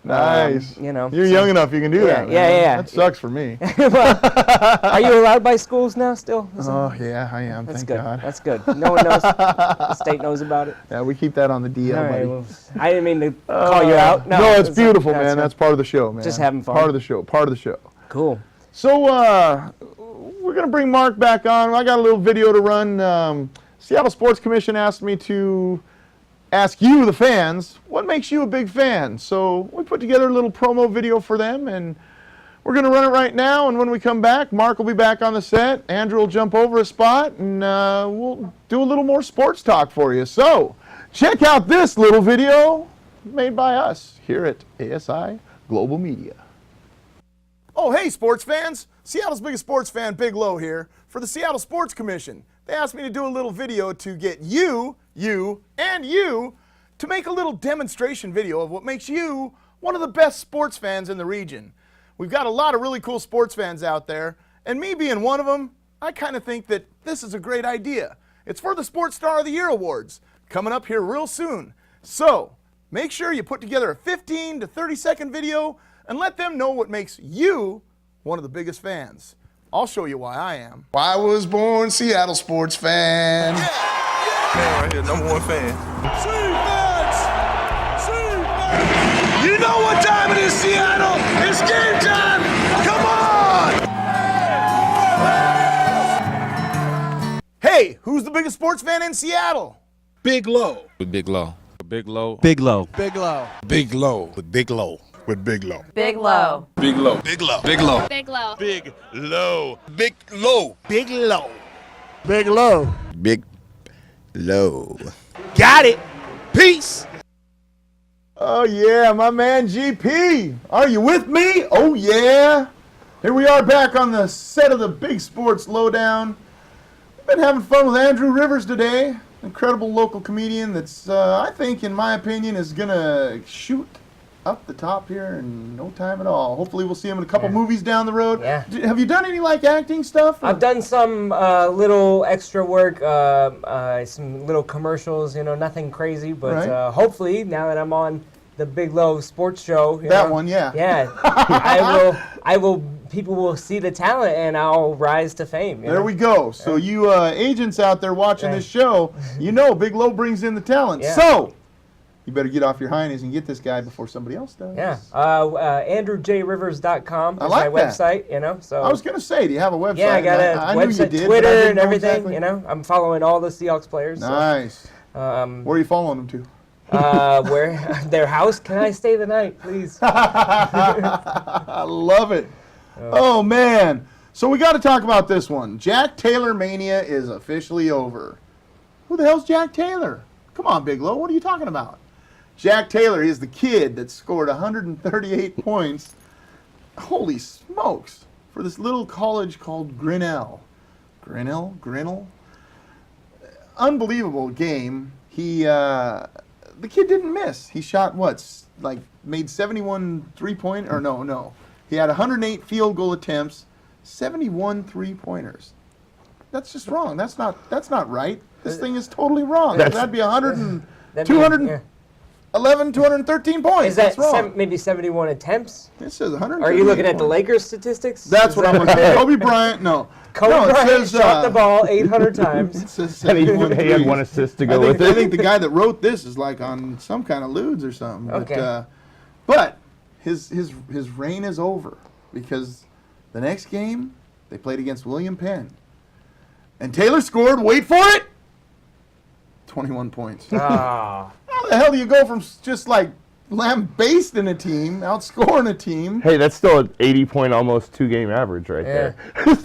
Nice. You're young enough you can do that. Yeah, man. yeah. That sucks for me. Are you allowed by schools now still? Oh, yeah, I am. That's Thank good. God. That's good. No one knows. The state knows about it. Yeah, we keep that on the DL, All right, buddy. well, I didn't mean to call you out. No, it's beautiful, man. That's part of the show, man. Just having fun. Part of the show. Part of the show. Cool. So, we're going to bring Mark back on. I got a little video to run. Seattle Sports Commission asked me to ask you, the fans, what makes you a big fan? So we put together a little promo video for them, and we're going to run it right now. And when we come back, Mark will be back on the set. Andrew will jump over a spot, and we'll do a little more sports talk for you. So check out this little video made by us here at ASI Global Media. Oh, hey, sports fans. Seattle's biggest sports fan, Big Low here, for the Seattle Sports Commission. They asked me to do a little video to get you, and you to make a little demonstration video of what makes you one of the best sports fans in the region. We've got a lot of really cool sports fans out there, and me being one of them, I kind of think that this is a great idea. It's for the Sports Star of the Year Awards, coming up here real soon. So, make sure you put together a 15 to 30 second video and let them know what makes you one of the biggest fans. I'll show you why I am. I was born Seattle sports fan. Man right here, #1 fan. You know what time it is, Seattle? It's game time. Come on. Hey, who's the biggest sports fan in Seattle? Big Low. Big Low. Big Low. Big Low. Big Low. Big Low. With Big Low. With Big Low. Big Low. Big Low. Big Low. Big Low. Big Low. Big Low. Big Low. Big Low. Big Low. Big Low. Got it. Peace. Oh yeah, my man GP. Are you with me? Oh yeah. Here we are back on the set of the Big Sports Lowdown. We've been having fun with Andrew Rivers today. Incredible local comedian that's, I think, in my opinion, is going to shoot up the top here in no time at all. Hopefully we'll see him in a couple movies down the road. Yeah. Have you done any, acting stuff? I've done some little extra work, some little commercials, nothing crazy, but Right. Hopefully now that I'm on the Big Low Sports Show, That one, yeah. Yeah, I will. People will see the talent, and I'll rise to fame. There we go. So you agents out there watching this show, Big Low brings in the talent. Yeah. So you better get off your hinds and get this guy before somebody else does. Yeah, AndrewJRivers.com is I like my that. website. So I was going to say, do you have a website? yeah, I got a I knew you website, did, Twitter, but I didn't and know everything. exactly. I'm following all the Seahawks players. so, Nice. Where are you following them to? where their house? Can I stay the night, please? I love it. Oh, man. So we got to talk about this one. Jack Taylor Mania is officially over. Who the hell's Jack Taylor? Come on, Big Low. What are you talking about? Jack Taylor is the kid that scored 138 points holy smokes, for this little college called Grinnell. Grinnell? Unbelievable game. The kid didn't miss. He shot made 71 3-point, or no. He had 108 field goal attempts, 71 3-pointers. That's just wrong. That's not right. This thing is totally wrong. That'd be 213 points. Is that That's wrong. maybe 71 attempts? It says 100. Are you looking at the Lakers statistics? That's what I'm looking at. Kobe Bryant, no. Kobe it Bryant says, shot the ball 800 times. It says And he 71 had threes. one assist to go I with it. think the guy that wrote this is like on some kind of lewds or something. Okay. But his reign is over because the next game they played against William Penn. And Taylor scored, wait for it, 21 points. Ah. How the hell do you go from just like lambasting a team, outscoring a team? Hey, that's still an 80-point, almost 2-game average right Yeah. there.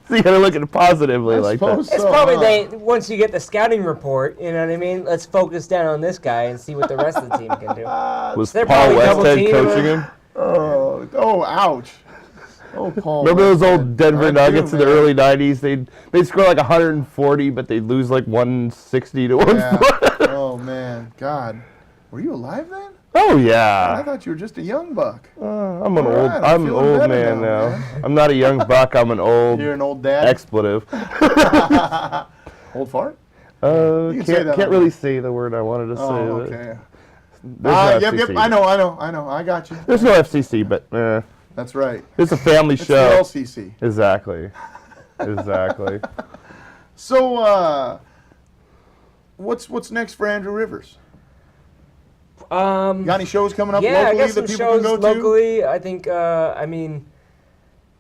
So you gotta look at it positively like that. suppose It's so, probably huh? once you get the scouting report, you know what I mean? Let's focus down on this guy and see what the rest of the team can do. Was They're Paul probably double Westhead teaming coaching him. him? Oh, ouch. Oh, Paul. Remember those Westhead. old Denver I do, Nuggets in the man. early 90s? They'd score like 140, but they'd lose like 160 to 140. Yeah. Oh, man. God. Were you alive then? Oh I yeah. thought you were just a young buck. I'm an All old right, I'm an feeling old better man now, now. man. I'm not a young buck, I'm an old You're an old dad. expletive. Old fart? Can't can say that can't on really say the word I wanted to say. Oh, but okay. There's no Yep. FCC. I know. I got you. There's no FCC, but That's right. it's a family It's show. the LCC. Exactly. So, what's next for Andrew Rivers? Got any shows coming up Yeah, I locally got some that people shows can go to? locally. I think,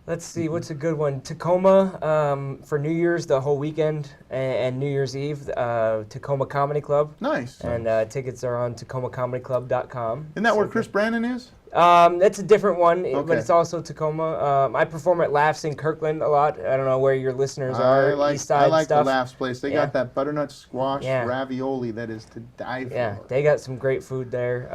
let's see, what's a good one? Tacoma for New Year's, the whole weekend, and New Year's Eve, Tacoma Comedy Club. Nice. And tickets are on tacomacomedyclub.com. Isn't that where Chris Brandon is? That's a different one, Okay. but it's also Tacoma. I perform at Laughs in Kirkland a lot. I don't know where your listeners are. East Side I like stuff. the Laughs place. They Yeah. got that butternut squash Yeah. ravioli that is to die for. Yeah, they got some great food there.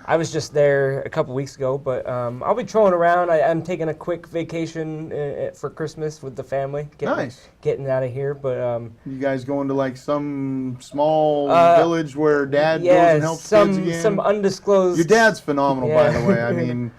I was just there a couple weeks ago, but I'll be trolling around. I'm taking a quick vacation for Christmas with the family. Nice. Getting out of here, but You guys going to like some small Uh, village where Dad goes yeah, and helps kids again? some undisclosed. Your dad's phenomenal, by Yeah. the way. I mean,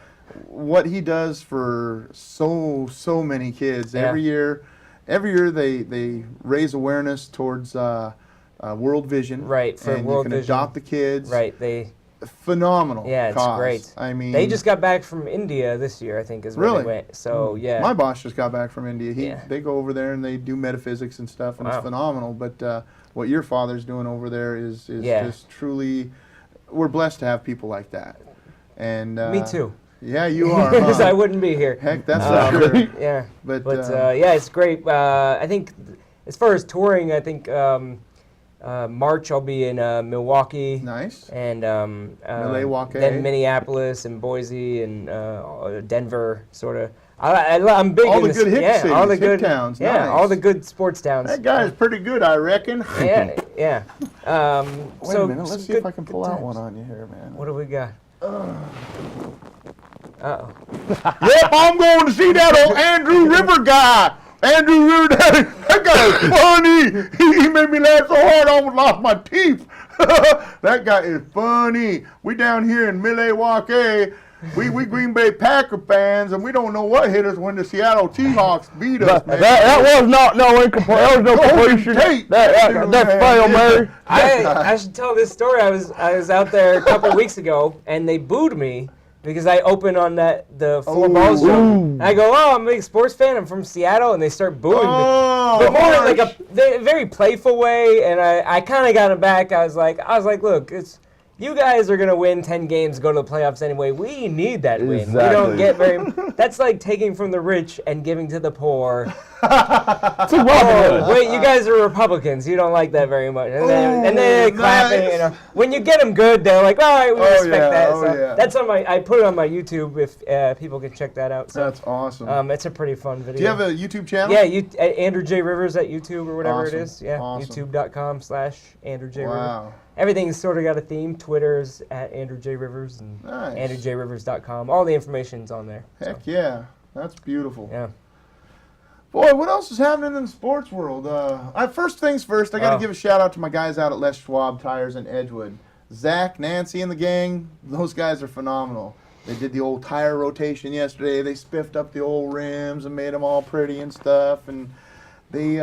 what he does for so many kids Yeah. every year they raise awareness towards World Vision. Right, for and World you can Vision. adopt the kids. Right, they. Phenomenal. Yeah, it's cause. great. I mean, They just got back from India this year, I think, is where Really? they went. So yeah. My boss just got back from India. Yeah. They go over there and they do metaphysics and stuff, and Wow. it's phenomenal. But what your father's doing over there is Yeah. just truly. We're blessed to have people like that. And Me too. Yeah, you are. Because huh? I wouldn't be here. Heck, that's for sure. Yeah. But, Yeah, it's great. I think as far as touring, I think March I'll be in Milwaukee. Nice. And Milwaukee. then Minneapolis and Boise and Denver, sort of. I'm big All in the this, good hip yeah, all the cities, hip good towns, yeah, nice. all the good sports towns. That guy's pretty good, I reckon. Yeah, yeah. Wait so a minute. Let's see good- if I can good pull out times. one on you here, man. What do we got? Uh-oh. Yep, I'm going to see that old Andrew River guy. Andrew River, that guy is funny. He made me laugh so hard I almost lost my teeth. That guy is funny. We down here in Milwaukee. We Green Bay Packer fans, and we don't know what hit us when the Seattle Seahawks beat us, man. That was not no incompletion. That was no completion. Tate. That's fail, Mary. I should tell this story. I was out there a couple weeks ago, and they booed me because I opened on the four balls show. And I go, oh, I'm a big sports fan. I'm from Seattle, and they start booing Oh, me, but more in like harsh. a very playful way. And I kind of got it back. I was like, look, it's. You guys are gonna win 10 games, go to the playoffs anyway. We need that win. We don't Exactly. get very. That's like taking from the rich and giving to the poor. It's a Robin Hood. Wait, you guys are Republicans. You don't like that very much. And then they clapping. nice. You know, when you get them good, they're like, all right, we respect yeah, that. oh, So yeah. that's on my. I put it on my YouTube if people can check that out. So That's awesome. it's a pretty fun video. Do you have a YouTube channel? Yeah, Andrew J. Rivers at YouTube or whatever Awesome, it is. Yeah, awesome. YouTube.com/Andrew J. Rivers. Wow. Everything's sort of got a theme. Twitter's at Andrew J. Rivers and Nice. AndrewJRivers.com. All the information's on there. Heck yeah. That's beautiful. Yeah. Boy, what else is happening in the sports world? First things first, I got to give a shout out to my guys out at Les Schwab Tires in Edgewood. Zach, Nancy, and the gang, those guys are phenomenal. They did the old tire rotation yesterday. They spiffed up the old rims and made them all pretty and stuff. And they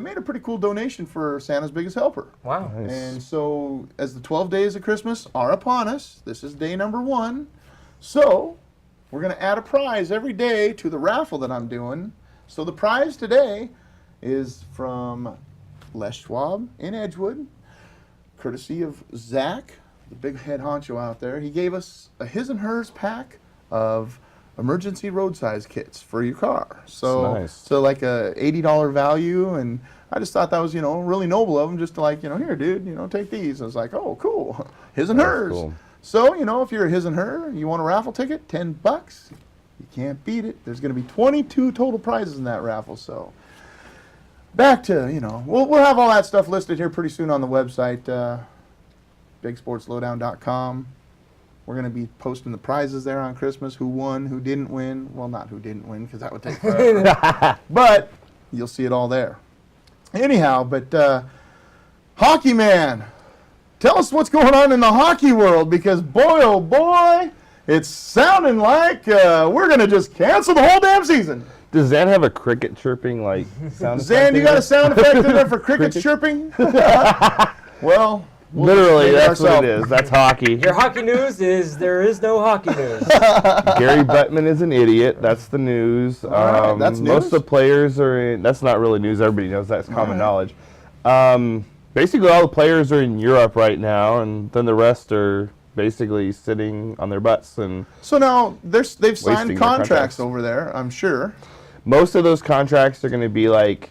made a pretty cool donation for Santa's Biggest Helper. Wow. And so, as the 12 days of Christmas are upon us, this is day number 1. So, we're going to add a prize every day to the raffle that I'm doing. So the prize today is from Les Schwab in Edgewood, courtesy of Zach, the big head honcho out there. He gave us a his and hers pack of emergency road size kits for your car. So, Nice. so like a $80 value, and I just thought that was, really noble of him just to here, dude, take these. I was like, oh, cool, his and hers. cool. So, if you're a his and her, you want a raffle ticket, $10. You can't beat it. There's going to be 22 total prizes in that raffle. So back to, we'll have all that stuff listed here pretty soon on the website, bigsportslowdown.com. We're going to be posting the prizes there on Christmas, who won, who didn't win. Well, not who didn't win, because that would take forever. But you'll see it all there. Anyhow, but Hockey Man, tell us what's going on in the hockey world, because boy, oh boy, it's sounding like we're going to just cancel the whole damn season. Does Zan have a cricket chirping sound? Zan, you got a sound effect in there for crickets chirping? Well, Literally, make it that's what ourselves. it is. That's hockey. Your hockey news is there is no hockey news. Gary Bettman is an idiot. That's the news. right, that's Most news? of the players are in. That's not really news. Everybody knows that's common knowledge. Basically, all the players are in Europe right now, and then the rest are basically sitting on their butts. And So now they've Wasting signed their contracts contracts. over there, I'm sure. most of those contracts are going to be like,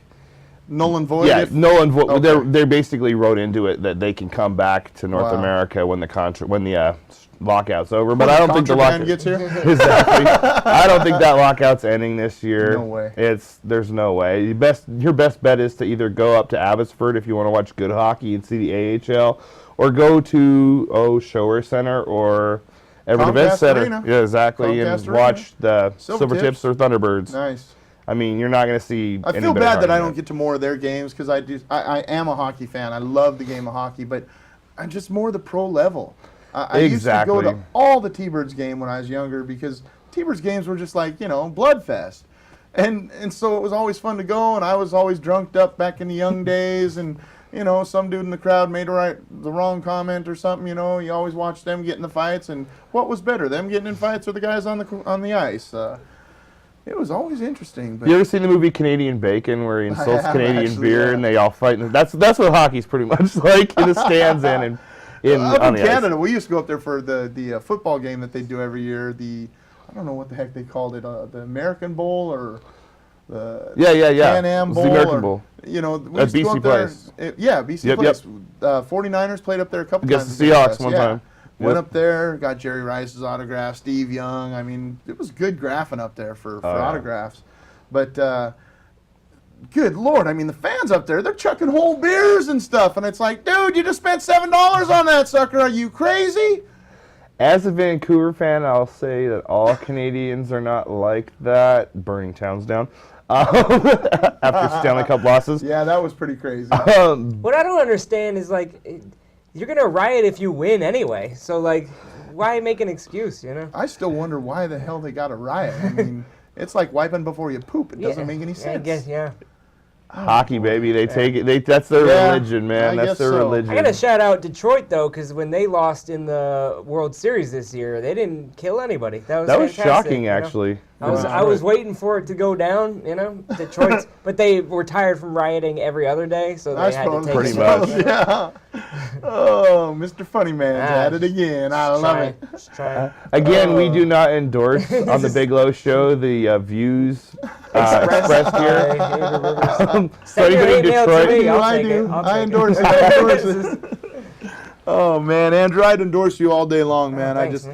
Null and void. yeah, Okay. They basically wrote into it that they can come back to North Wow. America when the lockout's over. But When I the don't think the contraband lockout gets here. Exactly. I don't think that lockout's ending this year. No way. There's no way. Your best bet is to either go up to Abbotsford if you want to watch good hockey and see the AHL, or go to Shower Center or Everett Event Comcast Center. Arena. Yeah, exactly, Comcast and Arena. watch the Silvertips. Silvertips or Thunderbirds. Nice. I mean, you're not going to see. I feel bad that I don't get to more of their games, because I am a hockey fan. I love the game of hockey, but I'm just more the pro level. I used to go to Exactly. all the T-Birds game when I was younger, because T-Birds games were just like, bloodfest. And so it was always fun to go, and I was always drunked up back in the young days, and some dude in the crowd made the wrong comment or something, you always watch them get in the fights, and what was better, them getting in fights or the guys on the ice? It was always interesting. But You ever seen the movie Canadian Bacon, where he insults have, Canadian actually, beer yeah. and they all fight? That's what hockey's pretty much like in the stands and up on in the Canada, ice. we used to go up there for the football game that they do every year. I don't know what the heck they called it, the American Bowl or the Yeah. Pan Am It's Bowl. the American or, Bowl. We used to go BC up there. Place. BC Yep, Place. 49ers played up there a couple Against times. the Seahawks us. one Yeah. time. Went Yep. up there, got Jerry Rice's autograph, Steve Young. I mean, it was good graphing up there for yeah. autographs. But good Lord, I mean, the fans up there, they're chucking whole beers and stuff. And it's like, dude, you just spent $7 on that sucker. Are you crazy? As a Vancouver fan, I'll say that all Canadians are not like that. Burning towns down after Stanley Cup losses. Yeah, that was pretty crazy. What I don't understand is you're gonna riot if you win anyway. So why make an excuse? I still wonder why the hell they got a riot. I mean, it's like wiping before you poop. It doesn't make any sense. I guess, yeah. Hockey, baby. They take it. That's their Yeah, religion, man. I That's guess their so. religion. I gotta shout out Detroit though, because when they lost in the World Series this year, they didn't kill anybody. That was was fantastic, shocking, actually. I was waiting for it to go down, Detroit's, but they were tired from rioting every other day, so they I had to suppose. take Pretty it. much. Yeah. Oh, Mr. Funny Man's at it again. I love it. Just trying. Again, we do not endorse on the Big Low Show the views expressed here. So Send your anybody in email to Detroit, me. I'll I take it. do. I'll I take endorse it. I endorse it. Oh man, Andrew, I'd endorse you all day long, man. Thanks,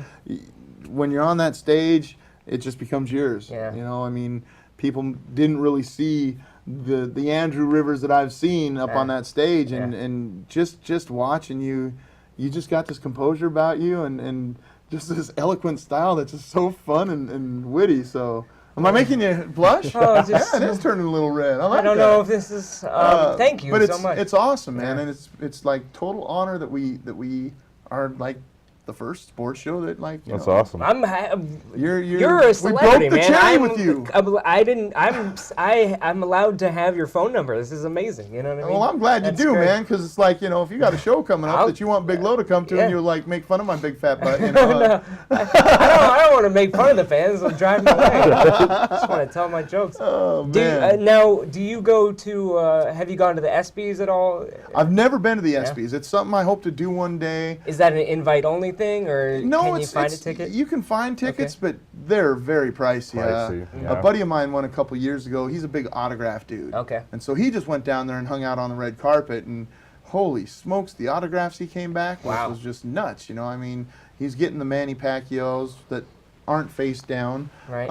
When you're on that stage, it just becomes yours. Yeah. You know, I mean, people didn't really see the Andrew Rivers that I've seen up on that stage, and just watching you, you just got this composure about you, and just this eloquent style that's just so fun and witty. So. Am I making you blush? Oh, just- yeah, it is turning a little red. I like I don't that. know if this is. Thank you but so much. it's awesome, man, and it's like total honor that we are like the first sports show that like you That's know, awesome. You're a celebrity, we broke the man. cherry with you. I'm allowed to have your phone number. This is amazing. You know what I mean? Well, I'm glad you That's do, great. man, because it's like, you know, if you got a show coming up that you want Big Low to come to, Yeah. and you like make fun of my big fat butt, you know. I don't want to make fun of the fans. They'll drive me away. I just want to tell my jokes. Oh Do man, now, do you go to? Have you gone to the ESPYS at all? I've never been to the ESPYS. It's something I hope to do one day. Is that an invite-only thing, or No, can you it's find a ticket? You can find tickets, but they're very pricey. Pricey, yeah. A buddy of mine went a couple years ago. He's a big autograph dude. Okay. And so he just went down there and hung out on the red carpet, and holy smokes, the autographs he came back with Wow. was just nuts. You know, I mean, he's getting the Manny Pacquiaos that aren't face down. Right.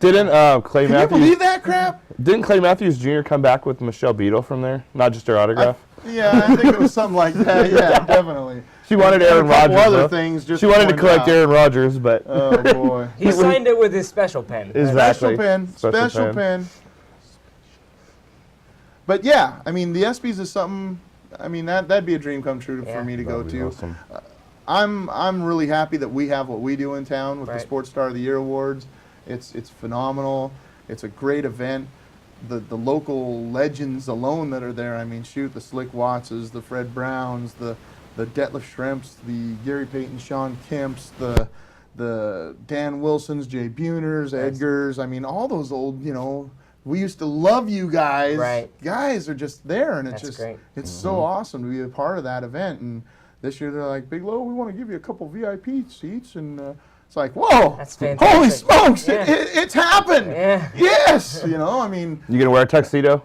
Didn't Clay Can you Matthews? believe that crap? Didn't Clay Matthews Jr. come back with Michelle Beadle from there? Not just her autograph. Yeah, I think it was something like that. Yeah, definitely. She wanted And Aaron a couple Rodgers. other though. things just She wanted to point collect out. Aaron Rodgers, but Oh boy. He signed it with his special pen. Exactly. Special pen. But yeah, I mean, the ESPYs is something. I mean, that'd be a dream come true Yeah. for me to go That'd be to. awesome. I'm really happy that we have what we do in town with the Right. Sports Star of the Year awards. It's phenomenal. It's a great event. The local legends alone that are there. I mean, shoot, the Slick Wattses, the Fred Browns, the Detlef Schrempfs, the Gary Payton, Sean Kemps, the Dan Wilsons, Jay Buners, Edgars. I mean, all those old, you know, we used to love you guys. Right. Guys are just there, and it's That's just great. it's so awesome to be a part of that event. And this year they're like, Big Low, we want to give you a couple VIP seats, and it's like, whoa, That's fantastic. holy smokes, Yeah. it's happened. Yeah. Yes, you know, I mean, You gonna wear a tuxedo?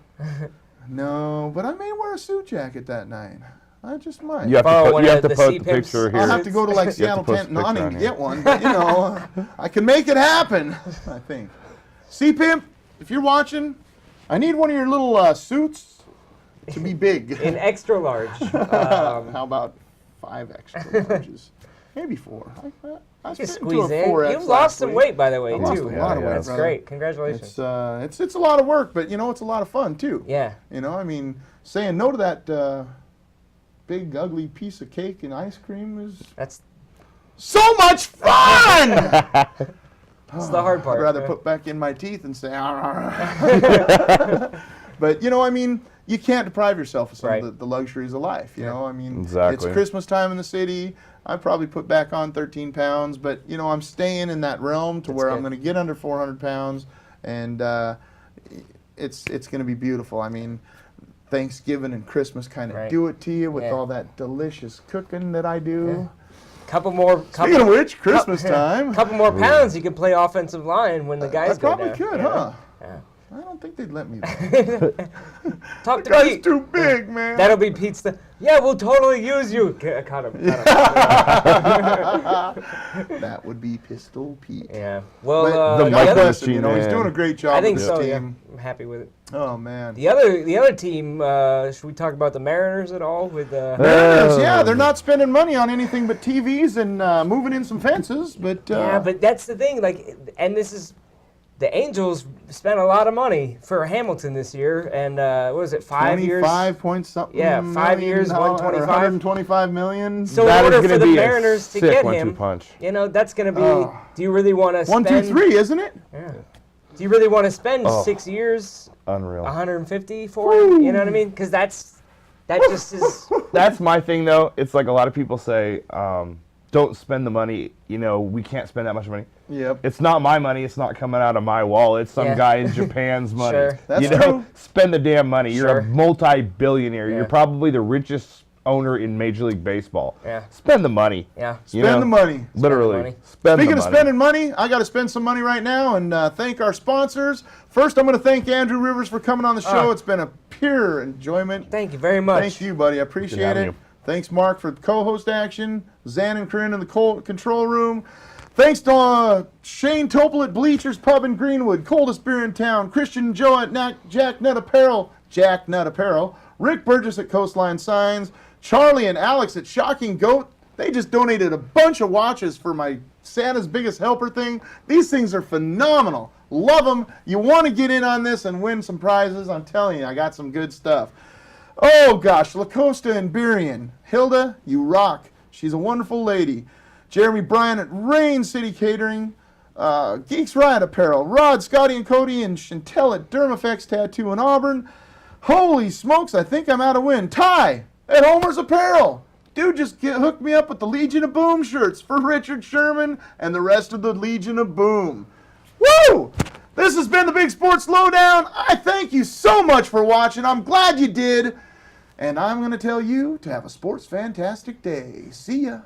no, but I may wear a suit jacket that night. I just might. You have Oh, to one put, you of have to the post sea the pimps? picture here. I'll have to go to like have to Seattle post Tent a picture Awning on to here. get one, but you know, I can make it happen. I think. Sea Pimp, if you're watching, I need one of your little suits to be big. In extra large. How about 5 extra larges? Maybe 4. I You fit into squeeze a in. 4X You've last lost some week. weight, by the way, I too. lost a lot of weight, That's brother. great. Congratulations. It's a lot of work, but you know, it's a lot of fun too. Yeah. You know, I mean, saying no to that big ugly piece of cake and ice cream is That's so much fun. the hard part. I'd rather yeah. put back in my teeth and say, "Arr." But you know, I mean, you can't deprive yourself of some Right. of the luxuries of life. You know, I mean, Exactly. it's Christmas time in the city. I probably put back on 13 pounds, but you know, I'm staying in that realm to where I'm good. going to get under 400 pounds, and it's going to be beautiful. I mean, Thanksgiving and Christmas kind of Right. do it to you with Yeah. all that delicious cooking that I do. Couple more. Speaking of which, Christmas time. Couple more pounds, you could play offensive line when the I guys go probably down. could, you know? huh? Yeah. I don't think they'd let me. Though. Talk to Guy's Pete. too big, man. That'll be Pete's. Yeah, we'll totally use you. Cut him. That would be Pistol Pete. Yeah. Well, But the the God micro other, bless him, you know, he's machine doing a man. great job I think with so. his Yeah, team. I'm happy with it. Oh man. The other team. Should we talk about the Mariners at all? With Mariners, yeah, they're not spending money on anything but TVs and moving in some fences, but yeah, but that's the thing. Like, and this is. The Angels spent a lot of money for Hamilton this year, and what was it, 5 years? 25 point something. Yeah, 5 years, million, 125. 125 million. So That in is order gonna for the be a Mariners to sick get 1-2 him, punch. you know, that's going to be. Oh. Do you really want to spend? 1, 2, 3, isn't it? Yeah. Do you really want to spend Oh. 6 years, Unreal. 150 for it? You know what I mean? Because that just is. That's my thing, though. It's like a lot of people say, don't spend the money. You know, we can't spend that much money. Yep. It's not my money. It's not coming out of my wallet. It's some Yeah. guy in Japan's money. Sure. That's you know, true. spend the damn money. You're Sure. a multi-billionaire. Yeah. You're probably the richest owner in Major League Baseball. Yeah. Spend the money. Yeah. Spend the money. Literally. money. Spend Speaking the of money. spending money, I got to spend some money right now and thank our sponsors. First, I'm going to thank Andrew Rivers for coming on the show. It's been a pure enjoyment. Thank you very much. Thank you, buddy. I appreciate having it. you. Thanks, Mark, for co-host action. Zan and Corinne in the control room. Thanks to Shane Topol at Bleachers Pub in Greenwood, coldest beer in town. Christian Joe at Jack Nut Apparel. Rick Burgess at Coastline Signs. Charlie and Alex at Shocking Goat. They just donated a bunch of watches for my Santa's Biggest Helper thing. These things are phenomenal. Love them. You want to get in on this and win some prizes. I'm telling you, I got some good stuff. Oh, gosh, La Costa and Burien. Hilda, you rock. She's a wonderful lady. Jeremy Bryan at Rain City Catering. Geeks Riot Apparel. Rod, Scotty, and Cody, and Chantel at Dermafex Tattoo in Auburn. Holy smokes, I think I'm out of wind. Ty at Homer's Apparel. Dude, just hooked me up with the Legion of Boom shirts for Richard Sherman and the rest of the Legion of Boom. Woo! This has been the Big Sports Lowdown. I thank you so much for watching. I'm glad you did. And I'm going to tell you to have a sports fantastic day. See ya.